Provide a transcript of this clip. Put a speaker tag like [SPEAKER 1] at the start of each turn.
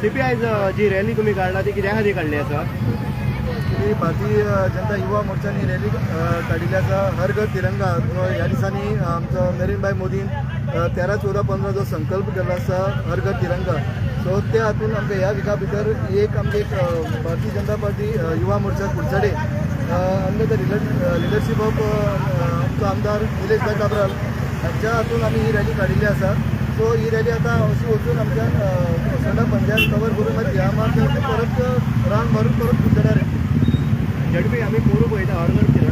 [SPEAKER 1] सीपीआयचं जी rally तुम्ही काढला ती कित्या खातीर काढली आसा?
[SPEAKER 2] ही भारतीय जनता युवा मोर्चानी रॅली काडिल्ली आसा. हर घर तिरंगा ह्या दिसांनी आमचो नरेंद्र मोदीन 13, 14, 15 जो संकल्प केल्लो आसा हर घर तिरंगा. सो ते हातून आमकां ह्या विका भितर एक भारतीय Janata Party Yuva Morcha Kudchade under the leadership of आमचो आमदार निलेश भाई काब्राल हांच्या हातून आमी ही रॅली काडिल्ली आसा. सो ही रॅली आतां अशी वचून आमच्या सगळ्या पंचायत कवर करून मागीर ह्या मार्गाचेर परत रान मारून परत कुडचड्यार
[SPEAKER 1] झडपी आमी पोरूं पळयता हर घर